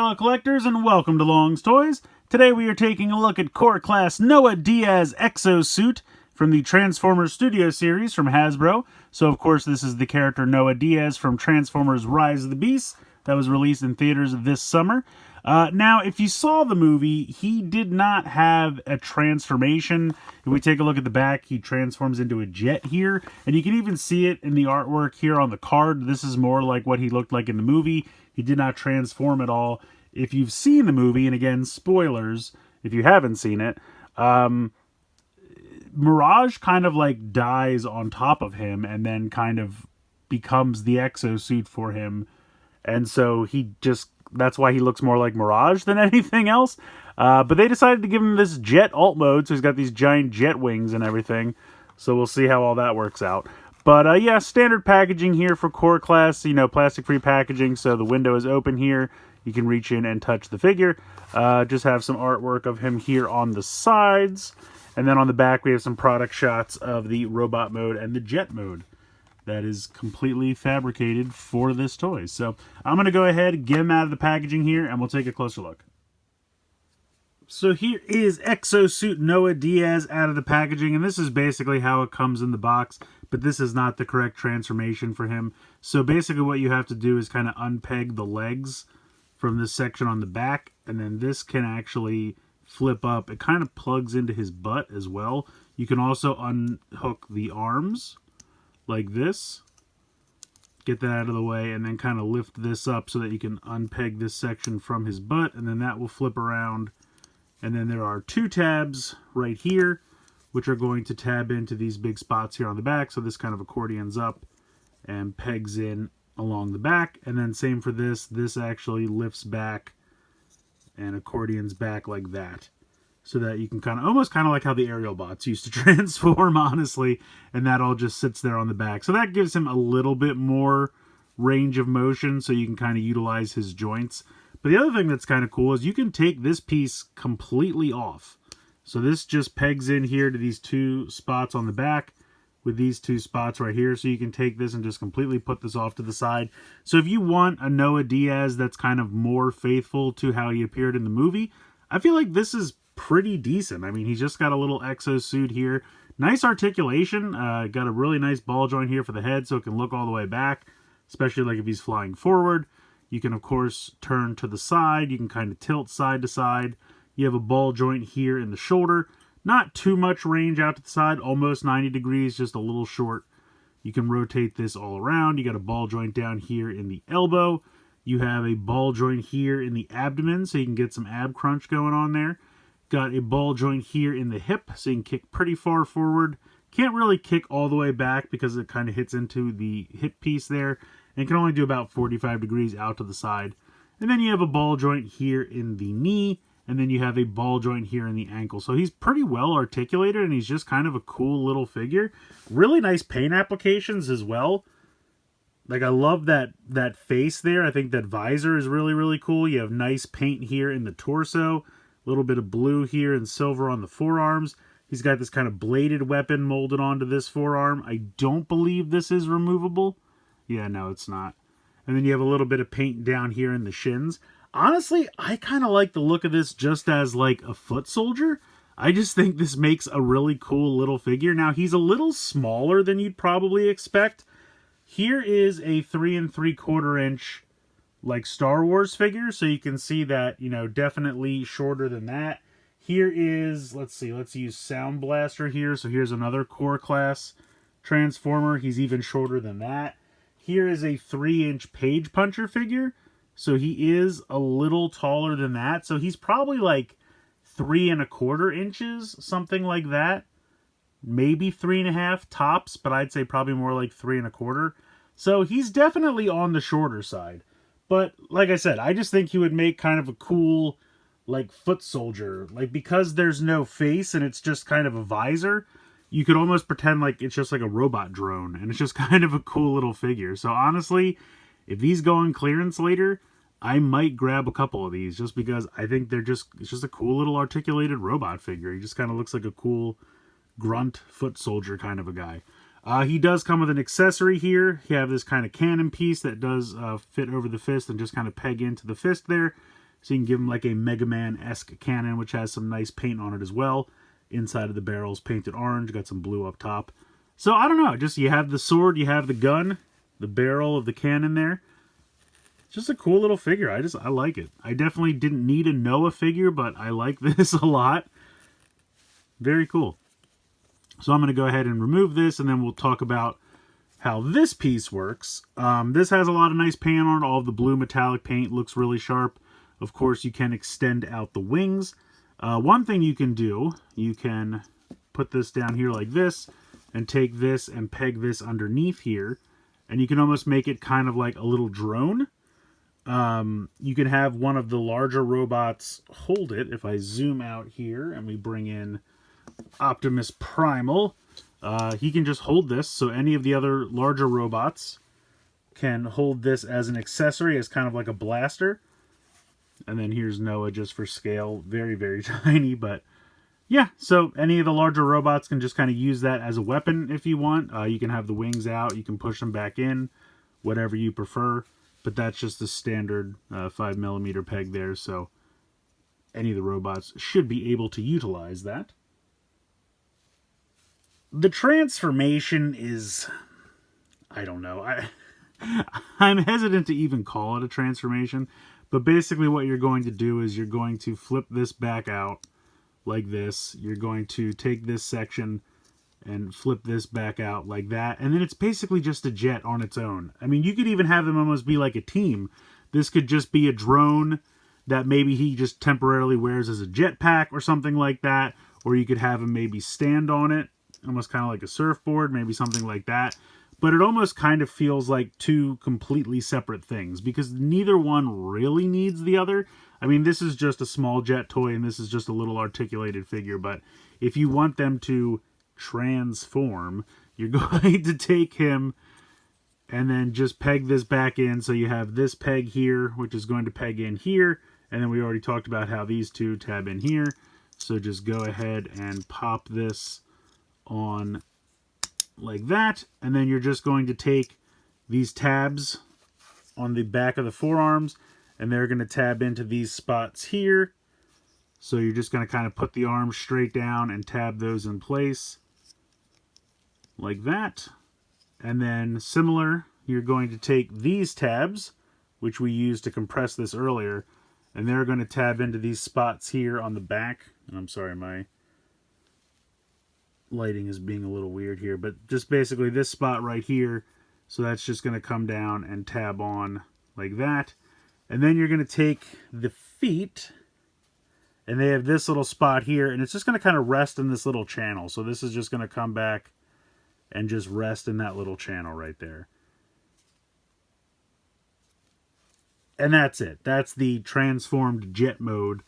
fellow collectors, and welcome to Long's Toys. Today we are taking a look at Core Class Noah Diaz EXO suit from the Transformers Studio series from Hasbro. So of course this is the character Noah Diaz from Transformers Rise of the Beasts that was released in theaters this summer. Now, if you saw the movie, he did not have a transformation. If we take a look at the back, he transforms into a jet here. And you can even see it in the artwork here on the card. This is more like what he looked like in the movie. He did not transform at all. If you've seen the movie, and again, spoilers, if you haven't seen it, Mirage kind of like dies on top of him and then kind of becomes the exosuit for him. And so that's why he looks more like Mirage than anything else. But they decided to give him this jet alt mode, so he's got these giant jet wings and everything. So we'll see how all that works out. But yeah, standard packaging here for Core Class, plastic-free packaging, so the window is open here. You can reach in and touch the figure. Just have some artwork of him here on the sides. And then on the back, we have some product shots of the robot mode and the jet mode that is completely fabricated for this toy. So I'm going to go ahead, get him out of the packaging here, and we'll take a closer look. So here is Exosuit Noah Diaz out of the packaging, and this is basically how it comes in the box, but this is not the correct transformation for him. So basically what you have to do is kind of unpeg the legs from this section on the back, and then this can actually flip up. It kind of plugs into his butt as well. You can also unhook the arms like this, get that out of the way, and then kind of lift this up so that you can unpeg this section from his butt, and then that will flip around. And then there are two tabs right here, which are going to tab into these big spots here on the back, so this kind of accordions up and pegs in along the back. And then same for this actually lifts back and accordions back like that, so that you can almost like how the aerial bots used to transform, honestly, and that all just sits there on the back. So that gives him a little bit more range of motion, so you can kind of utilize his joints. But the other thing that's kind of cool is you can take this piece completely off. So this just pegs in here to these two spots on the back with these two spots right here. So you can take this and just completely put this off to the side. So if you want a Noah Diaz that's kind of more faithful to how he appeared in the movie, I feel like this is pretty decent. I mean, he's just got a little exosuit here. Nice articulation. Got a really nice ball joint here for the head so it can look all the way back, especially like if he's flying forward. You can, of course, turn to the side. You can kind of tilt side to side. You have a ball joint here in the shoulder. Not too much range out to the side, almost 90 degrees, just a little short. You can rotate this all around. You got a ball joint down here in the elbow. You have a ball joint here in the abdomen, so you can get some ab crunch going on there. Got a ball joint here in the hip, so you can kick pretty far forward. Can't really kick all the way back because it kind of hits into the hip piece there. And can only do about 45 degrees out to the side. And then you have a ball joint here in the knee, and then you have a ball joint here in the ankle. So he's pretty well articulated, and he's just kind of a cool little figure. Really nice paint applications as well. Like, I love that face there. I think that visor is really, really cool. You have nice paint here in the torso. A little bit of blue here and silver on the forearms. He's got this kind of bladed weapon molded onto this forearm. I don't believe this is removable. Yeah, no, it's not. And then you have a little bit of paint down here in the shins. Honestly, I kind of like the look of this just as like a foot soldier. I just think this makes a really cool little figure. Now, he's a little smaller than you'd probably expect. Here is a 3 3/4 inch like Star Wars figure. So you can see that, definitely shorter than that. Here is, let's use Sound Blaster here. So here's another Core Class Transformer. He's even shorter than that. Here is a 3-inch Page Puncher figure. So he is a little taller than that. So he's probably like 3 1/4 inches, something like that. Maybe 3.5 tops, but I'd say probably more like 3 1/4. So he's definitely on the shorter side. But like I said, I just think he would make kind of a cool like foot soldier. Like, because there's no face and it's just kind of a visor, you could almost pretend like it's just like a robot drone, and it's just kind of a cool little figure. So honestly, if these go on clearance later, I might grab a couple of these just because I think it's just a cool little articulated robot figure. He just kind of looks like a cool grunt foot soldier kind of a guy. He does come with an accessory here. You have this kind of cannon piece that does fit over the fist and just kind of peg into the fist there. So you can give him like a Mega Man-esque cannon, which has some nice paint on it as well. Inside of the barrel's painted orange, got some blue up top. So I don't know, just you have the sword, you have the gun, the barrel of the cannon there. It's just a cool little figure. I like it. I definitely didn't need a Noah figure, but I like this a lot. Very cool. So I'm going to go ahead and remove this, and then we'll talk about how this piece works. This has a lot of nice paint on it. All of the blue metallic paint looks really sharp. Of course, you can extend out the wings. One thing you can do, you can put this down here like this, and take this and peg this underneath here, and you can almost make it kind of like a little drone. You can have one of the larger robots hold it. If I zoom out here and we bring in Optimus Primal, he can just hold this, so any of the other larger robots can hold this as an accessory, as kind of like a blaster. And then here's Noah just for scale. Very, very tiny, but yeah, so any of the larger robots can just kind of use that as a weapon if you want. You can have the wings out, you can push them back in, whatever you prefer. But that's just the standard 5mm peg there, so any of the robots should be able to utilize that. The transformation is, I don't know, I'm hesitant to even call it a transformation, but basically what you're going to do is you're going to flip this back out like this. You're going to take this section and flip this back out like that, and then it's basically just a jet on its own. I mean, you could even have them almost be like a team. This could just be a drone that maybe he just temporarily wears as a jetpack or something like that, or you could have him maybe stand on it, almost kind of like a surfboard, maybe something like that. But it almost kind of feels like two completely separate things, because neither one really needs the other. I mean, this is just a small jet toy, and this is just a little articulated figure, but if you want them to transform, you're going to take him and then just peg this back in, so you have this peg here, which is going to peg in here, and then we already talked about how these two tab in here, so just go ahead and pop this on like that, and then you're just going to take these tabs on the back of the forearms, and they're going to tab into these spots here. So you're just going to kind of put the arms straight down and tab those in place like that. And then similar, you're going to take these tabs, which we used to compress this earlier, and they're going to tab into these spots here on the back. And I'm sorry, my lighting is being a little weird here, but just basically this spot right here. So that's just going to come down and tab on like that. And then you're going to take the feet, and they have this little spot here, and it's just going to kind of rest in this little channel. So this is just going to come back and just rest in that little channel right there. And that's it. That's the transformed jet mode.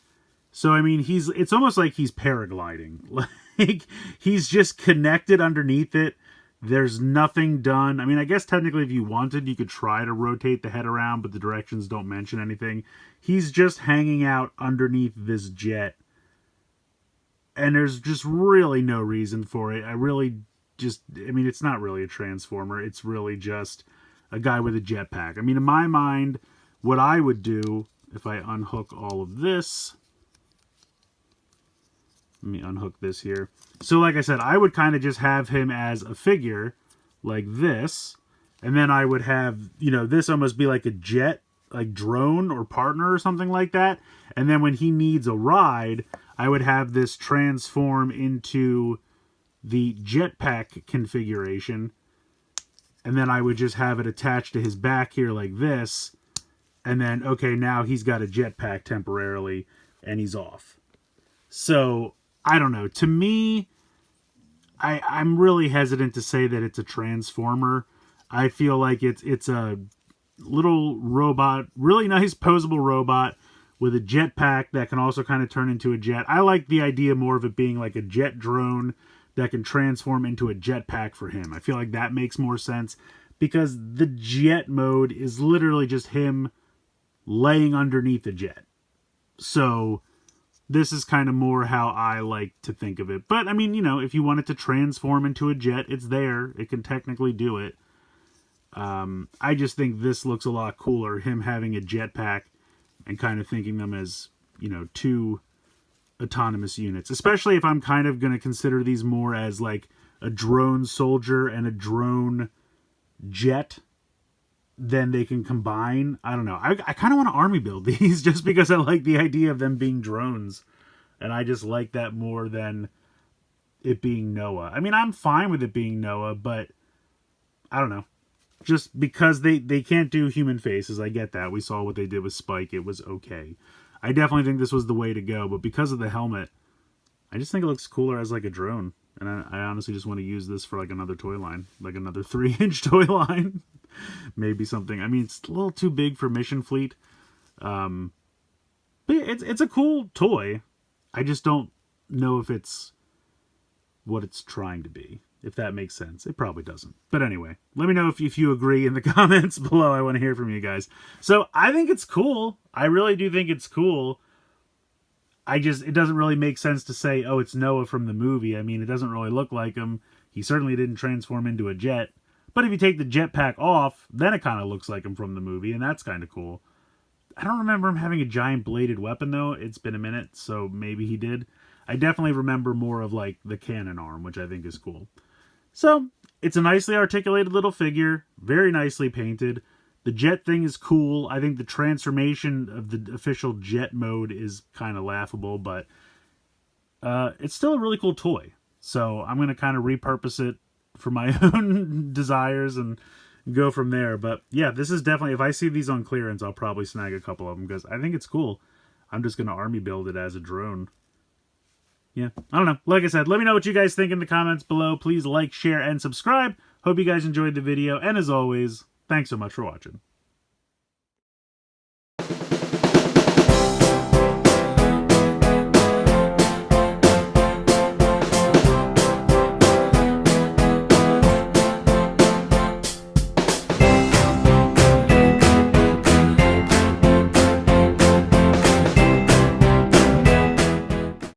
So, I mean, it's almost like he's paragliding. Like, he's just connected underneath it. There's nothing done. I mean, I guess technically if you wanted, you could try to rotate the head around, but the directions don't mention anything. He's just hanging out underneath this jet. And there's just really no reason for it. I mean, it's not really a transformer. It's really just a guy with a jetpack. I mean, in my mind, what I would do if I unhook all of this... Let me unhook this here. So like I said, I would kind of just have him as a figure like this. And then I would have, you know, this almost be like a jet, like drone or partner or something like that. And then when he needs a ride, I would have this transform into the jetpack configuration. And then I would just have it attached to his back here like this. And then, okay, now he's got a jetpack temporarily and he's off. So... I don't know. To me, I'm really hesitant to say that it's a transformer. I feel like it's a little robot, really nice posable robot with a jetpack that can also kind of turn into a jet. I like the idea more of it being like a jet drone that can transform into a jetpack for him. I feel like that makes more sense because the jet mode is literally just him laying underneath a jet. So... this is kind of more how I like to think of it. But, I mean, you know, if you want it to transform into a jet, it's there. It can technically do it. I just think this looks a lot cooler, him having a jetpack and kind of thinking them as, you know, two autonomous units, especially if I'm kind of going to consider these more as like a drone soldier and a drone jet. Then they can combine. I don't know. I kind of want to army build these just because I like the idea of them being drones. And I just like that more than it being Noah. I mean, I'm fine with it being Noah, but I don't know. Just because they can't do human faces, I get that. We saw what they did with Spike. It was okay. I definitely think this was the way to go, but because of the helmet, I just think it looks cooler as like a drone. And I honestly just want to use this for like another toy line, like another 3-inch toy line. Maybe something. I mean, it's a little too big for Mission Fleet. But it's a cool toy. I just don't know if it's what it's trying to be. If that makes sense. It probably doesn't. But anyway, let me know if you agree in the comments below. I want to hear from you guys. So I think it's cool. I really do think it's cool. It doesn't really make sense to say, oh, it's Noah from the movie. I mean, it doesn't really look like him. He certainly didn't transform into a jet. But if you take the jetpack off, then it kind of looks like him from the movie, and that's kind of cool. I don't remember him having a giant bladed weapon, though. It's been a minute, so maybe he did. I definitely remember more of, like, the cannon arm, which I think is cool. So, it's a nicely articulated little figure, very nicely painted. The jet thing is cool. I think the transformation of the official jet mode is kind of laughable, but it's still a really cool toy. So, I'm going to kind of repurpose it for my own desires and go from there. But yeah, this is definitely, if I see these on clearance, I'll probably snag a couple of them because I think it's cool. I'm just going to army build it as a drone. Yeah, I don't know. Like I said, let me know what you guys think in the comments below. Please like, share, and subscribe. Hope you guys enjoyed the video. And as always, thanks so much for watching.